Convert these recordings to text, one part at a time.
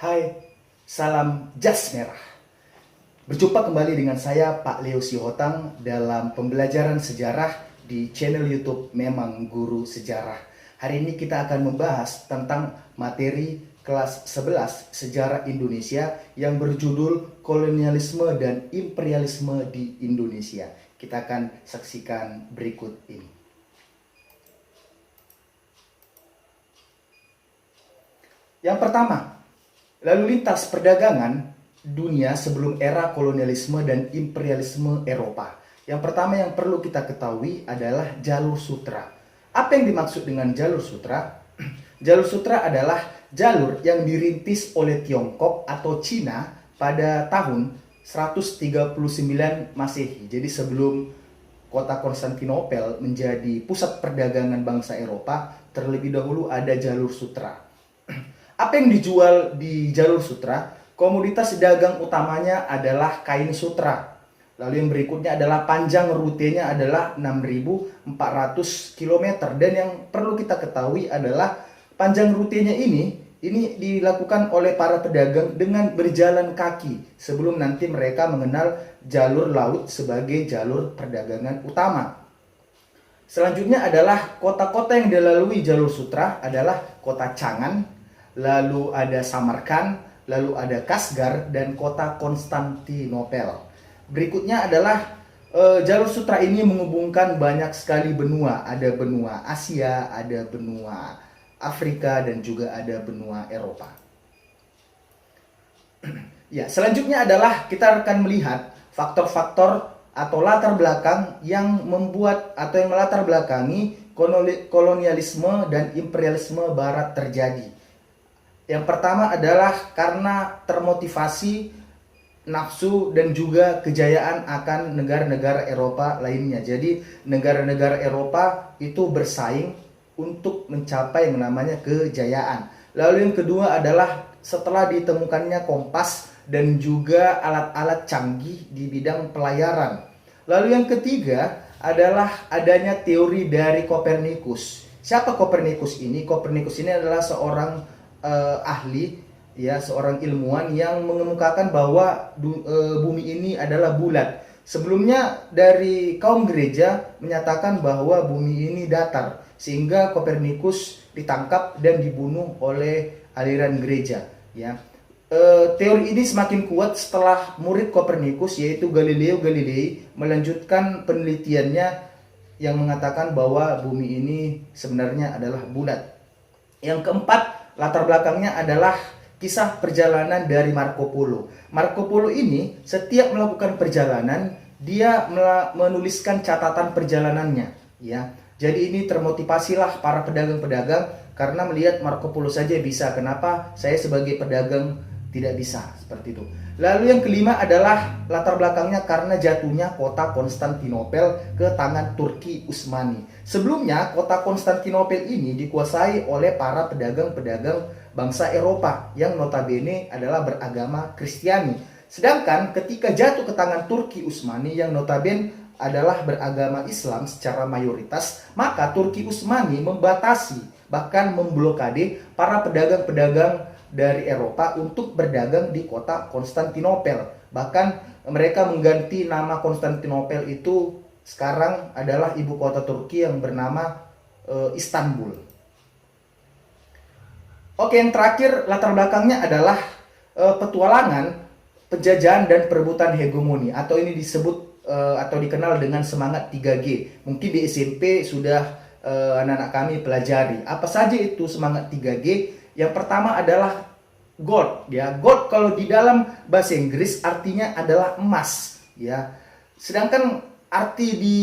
Hai, salam jas merah. Berjumpa kembali dengan saya Pak Leo Sihotang dalam pembelajaran sejarah di channel YouTube Memang Guru Sejarah. Hari ini kita akan membahas tentang materi kelas 11 Sejarah Indonesia yang berjudul Kolonialisme dan Imperialisme di Indonesia. Kita akan saksikan berikut ini. Yang pertama, lalu lintas perdagangan dunia sebelum era kolonialisme dan imperialisme Eropa. Yang pertama yang perlu kita ketahui adalah jalur sutra. Apa yang dimaksud dengan jalur sutra? Jalur sutra adalah jalur yang dirintis oleh Tiongkok atau Cina pada tahun 139 Masehi. Jadi sebelum kota Konstantinopel menjadi pusat perdagangan bangsa Eropa, terlebih dahulu ada jalur sutra. Apa yang dijual di jalur sutra? Komoditas dagang utamanya adalah kain sutra. Lalu yang berikutnya adalah panjang rutenya adalah 6.400 km. Dan yang perlu kita ketahui adalah panjang rutenya ini dilakukan oleh para pedagang dengan berjalan kaki sebelum nanti mereka mengenal jalur laut sebagai jalur perdagangan utama. Selanjutnya adalah kota-kota yang dilalui jalur sutra adalah kota Chang'an, lalu ada Samarkand, lalu ada Kashgar, dan kota Konstantinopel. Berikutnya adalah jalur sutra ini menghubungkan banyak sekali benua. Ada benua Asia, ada benua Afrika, dan juga ada benua Eropa. Ya, selanjutnya adalah kita akan melihat faktor-faktor atau latar belakang yang membuat atau yang melatar belakangi kolonialisme dan imperialisme Barat terjadi. Yang pertama adalah karena termotivasi nafsu dan juga kejayaan akan negara-negara Eropa lainnya. Jadi negara-negara Eropa itu bersaing untuk mencapai yang namanya kejayaan. Lalu yang kedua adalah setelah ditemukannya kompas dan juga alat-alat canggih di bidang pelayaran. Lalu yang ketiga adalah adanya teori dari Kopernikus. Siapa Kopernikus ini? Kopernikus ini adalah seorang ahli, ya, seorang ilmuwan yang mengemukakan bahwa bumi ini adalah bulat. Sebelumnya dari kaum gereja menyatakan bahwa bumi ini datar, sehingga Kopernikus ditangkap dan dibunuh oleh aliran gereja. Ya, teori ini semakin kuat setelah murid Kopernikus yaitu Galileo Galilei melanjutkan penelitiannya yang mengatakan bahwa bumi ini sebenarnya adalah bulat. Yang keempat, latar belakangnya adalah kisah perjalanan dari Marco Polo. Marco Polo ini setiap melakukan perjalanan, dia menuliskan catatan perjalanannya, ya. Jadi ini termotivasilah para pedagang-pedagang karena melihat Marco Polo saja bisa, kenapa saya sebagai pedagang tidak bisa, seperti itu. Lalu yang kelima adalah latar belakangnya karena jatuhnya kota Konstantinopel ke tangan Turki Utsmani. Sebelumnya kota Konstantinopel ini dikuasai oleh para pedagang-pedagang bangsa Eropa yang notabene adalah beragama Kristiani. Sedangkan ketika jatuh ke tangan Turki Utsmani yang notabene adalah beragama Islam secara mayoritas, maka Turki Utsmani membatasi bahkan memblokade para pedagang-pedagang dari Eropa untuk berdagang di kota Konstantinopel. Bahkan mereka mengganti nama Konstantinopel itu sekarang adalah ibu kota Turki yang bernama Istanbul. Oke, yang terakhir latar belakangnya adalah petualangan, penjajahan dan perebutan hegemoni, atau ini disebut atau dikenal dengan semangat 3G. Mungkin di SMP sudah anak-anak kami pelajari. Apa saja itu semangat 3G? Yang pertama adalah gold, ya. Gold kalau di dalam bahasa Inggris artinya adalah emas, ya. Sedangkan arti di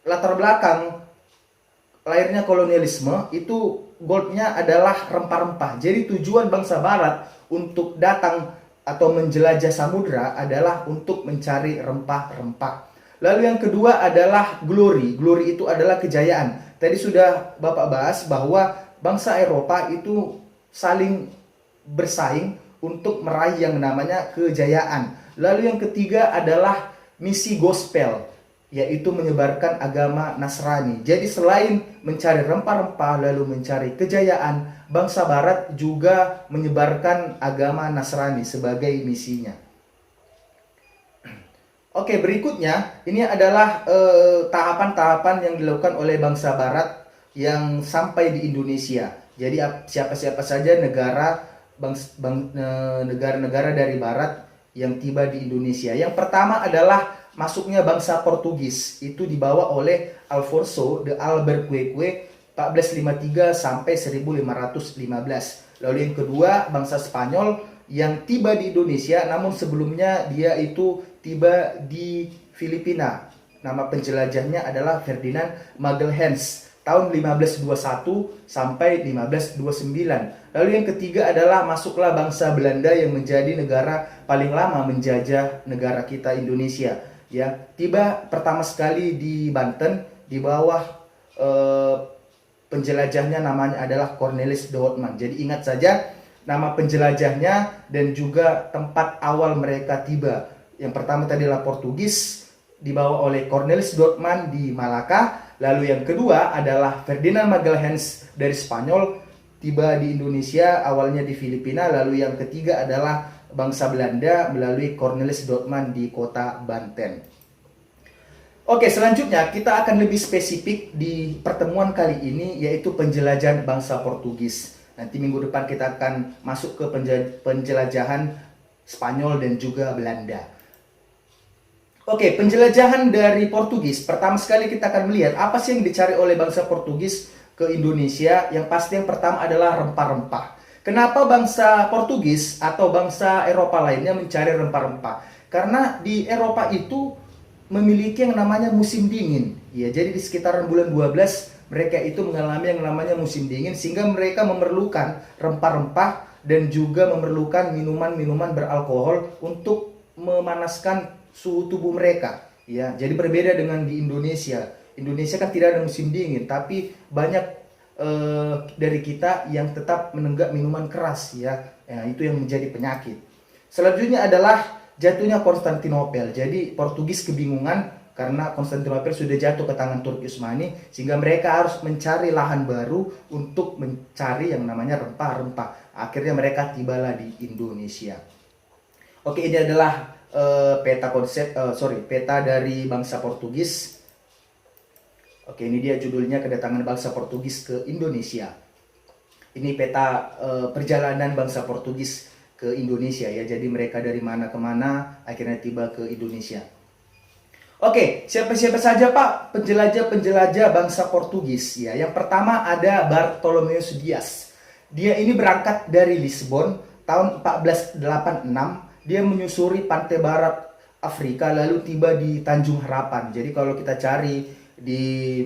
latar belakang lahirnya kolonialisme itu goldnya adalah rempah-rempah. Jadi tujuan bangsa Barat untuk datang atau menjelajah samudra adalah untuk mencari rempah-rempah. Lalu yang kedua adalah glory. Glory itu adalah kejayaan. Tadi sudah Bapak bahas bahwa bangsa Eropa itu saling bersaing untuk meraih yang namanya kejayaan. Lalu yang ketiga adalah misi gospel. yaitu menyebarkan agama Nasrani. Jadi selain mencari rempah-rempah lalu mencari kejayaan, bangsa Barat juga menyebarkan agama Nasrani sebagai misinya. Oke, berikutnya ini adalah tahapan-tahapan yang dilakukan oleh bangsa Barat yang sampai di Indonesia. Jadi siapa-siapa saja negara-negara dari Barat yang tiba di Indonesia. Yang pertama adalah masuknya bangsa Portugis, itu dibawa oleh Alfonso de Albuquerque 1453 sampai 1515. Lalu yang kedua bangsa Spanyol yang tiba di Indonesia, namun sebelumnya dia itu tiba di Filipina. Nama penjelajahnya adalah Ferdinand Magalhães tahun 1521 sampai 1529. Lalu yang ketiga adalah masuklah bangsa Belanda yang menjadi negara paling lama menjajah negara kita Indonesia. Ya, tiba pertama sekali di Banten di bawah penjelajahnya namanya adalah Cornelis de Houtman. Jadi ingat saja nama penjelajahnya dan juga tempat awal mereka tiba. Yang pertama tadi adalah Portugis, dibawa oleh Cornelis de Houtman di Malaka. Lalu yang kedua adalah Ferdinand Magalhães dari Spanyol, tiba di Indonesia, awalnya di Filipina. Lalu yang ketiga adalah bangsa Belanda melalui Cornelis de Houtman di kota Banten. Oke, selanjutnya kita akan lebih spesifik di pertemuan kali ini, yaitu penjelajahan bangsa Portugis. Nanti minggu depan kita akan masuk ke penjelajahan Spanyol dan juga Belanda. Oke, penjelajahan dari Portugis. Pertama sekali kita akan melihat apa sih yang dicari oleh bangsa Portugis ke Indonesia. Yang pasti yang pertama adalah rempah-rempah. Kenapa bangsa Portugis atau bangsa Eropa lainnya mencari rempah-rempah? Karena di Eropa itu memiliki yang namanya musim dingin. Ya, jadi di sekitaran bulan 12 mereka itu mengalami yang namanya musim dingin, sehingga mereka memerlukan rempah-rempah dan juga memerlukan minuman-minuman beralkohol untuk memanaskan suhu tubuh mereka. Ya, jadi berbeda dengan di Indonesia. Indonesia kan tidak ada musim dingin, tapi banyak dari kita yang tetap menenggak minuman keras, ya. Itu yang menjadi penyakit. Selanjutnya adalah jatuhnya Konstantinopel. Jadi Portugis kebingungan karena Konstantinopel sudah jatuh ke tangan Turki Utsmani, sehingga mereka harus mencari lahan baru untuk mencari yang namanya rempah-rempah. Akhirnya mereka tibalah di Indonesia. Oke, ini adalah peta dari bangsa Portugis. Oke, ini dia judulnya kedatangan bangsa Portugis ke Indonesia. Ini peta perjalanan bangsa Portugis ke Indonesia, ya. Jadi mereka dari mana ke mana akhirnya tiba ke Indonesia. Oke, siapa-siapa saja Pak penjelajah-penjelajah bangsa Portugis, ya. Yang pertama ada Bartolomeus Dias. Dia ini berangkat dari Lisbon tahun 1486. Dia menyusuri pantai barat Afrika lalu tiba di Tanjung Harapan. Jadi kalau kita cari di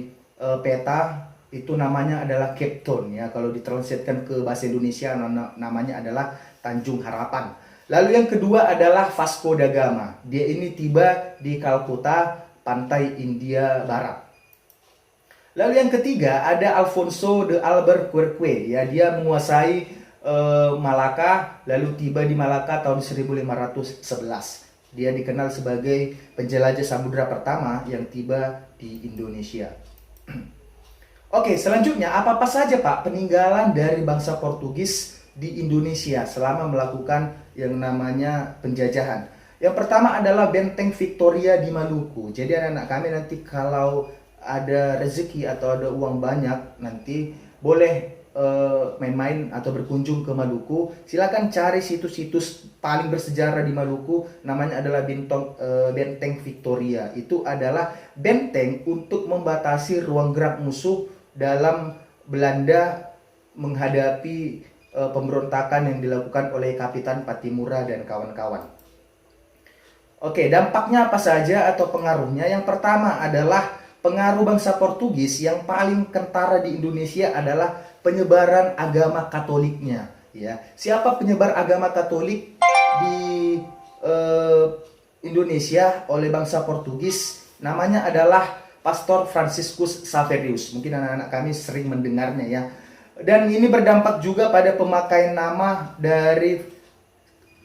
peta itu namanya adalah Cape Town, ya. Kalau ditranslatekan ke bahasa Indonesia namanya adalah Tanjung Harapan. Lalu yang kedua adalah Vasco da Gama. Dia ini tiba di Kalkuta, pantai India Barat. Lalu yang ketiga ada Alfonso de Albuquerque, ya. Dia menguasai Malaka, lalu tiba di Malaka tahun 1511. Dia dikenal sebagai penjelajah samudra pertama yang tiba di Indonesia. Oke, selanjutnya apa saja Pak peninggalan dari bangsa Portugis di Indonesia selama melakukan yang namanya penjajahan? Yang pertama adalah Benteng Victoria di Maluku. Jadi anak-anak kami nanti kalau ada rezeki atau ada uang banyak, nanti boleh main-main atau berkunjung ke Maluku. Silakan cari situs-situs paling bersejarah di Maluku, namanya adalah Benteng Victoria. Itu adalah benteng untuk membatasi ruang gerak musuh dalam Belanda menghadapi pemberontakan yang dilakukan oleh Kapitan Patimura dan kawan-kawan. Oke, dampaknya apa saja atau pengaruhnya? Yang pertama adalah pengaruh bangsa Portugis yang paling kentara di Indonesia adalah penyebaran agama Katoliknya, ya. Siapa penyebar agama Katolik di Indonesia oleh bangsa Portugis? Namanya adalah Pastor Franciscus Xaverius. Mungkin anak-anak kami sering mendengarnya, ya. Dan ini berdampak juga pada pemakaian nama dari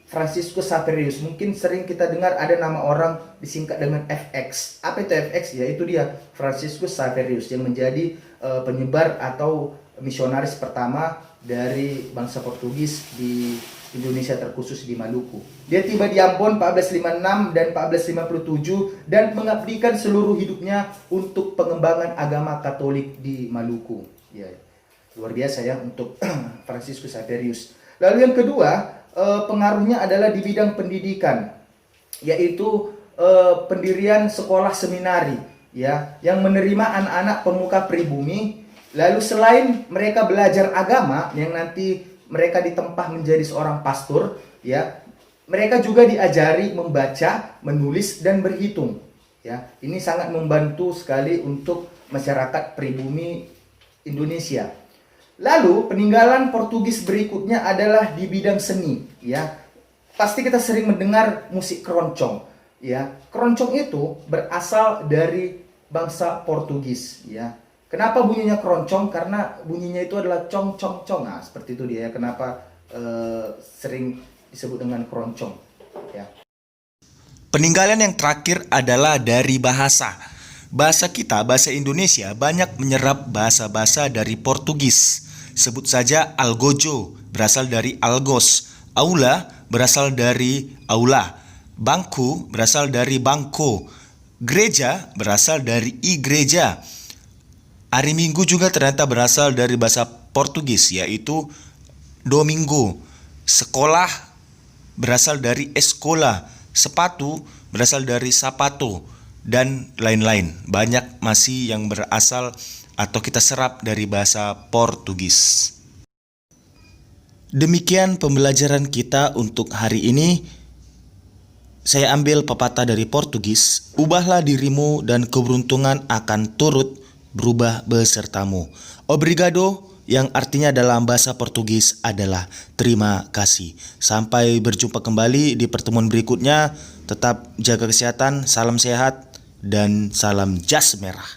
Franciscus Xaverius. Mungkin sering kita dengar ada nama orang disingkat dengan FX. Apa itu FX? Ya itu dia, Franciscus Xaverius, yang menjadi penyebar atau misionaris pertama dari bangsa Portugis di Indonesia, terkhusus di Maluku. Dia tiba di Ambon 1456 dan 1457 dan mengabdikan seluruh hidupnya untuk pengembangan agama Katolik di Maluku. Ya, luar biasa ya untuk Franciscus Xaverius. Lalu yang kedua, pengaruhnya adalah di bidang pendidikan, yaitu pendirian sekolah seminari ya, yang menerima anak-anak pemuka pribumi. Lalu selain mereka belajar agama yang nanti mereka ditempa menjadi seorang pastor ya, mereka juga diajari membaca, menulis dan berhitung ya. Ini sangat membantu sekali untuk masyarakat pribumi Indonesia. Lalu peninggalan Portugis berikutnya adalah di bidang seni ya. Pasti kita sering mendengar musik keroncong ya. Keroncong itu berasal dari bangsa Portugis ya. Kenapa bunyinya keroncong? Karena bunyinya itu adalah cong cong cong. Nah, seperti itu dia. Kenapa sering disebut dengan keroncong ya. Peninggalan yang terakhir adalah dari bahasa. Bahasa kita, bahasa Indonesia, banyak menyerap bahasa-bahasa dari Portugis. Sebut saja algojo, berasal dari algos. Aula, berasal dari aula. Bangku, berasal dari bangko. Gereja, berasal dari igreja. Hari Minggu juga ternyata berasal dari bahasa Portugis, yaitu domingo. Sekolah, berasal dari escola. Sepatu, berasal dari sapato. Dan lain-lain. Banyak masih yang berasal atau kita serap dari bahasa Portugis. Demikian pembelajaran kita untuk hari ini. Saya ambil pepatah dari Portugis, ubahlah dirimu dan keberuntungan akan turut berubah besertamu. Obrigado, yang artinya dalam bahasa Portugis adalah terima kasih. Sampai berjumpa kembali di pertemuan berikutnya. Tetap jaga kesehatan, salam sehat, dan salam jas merah.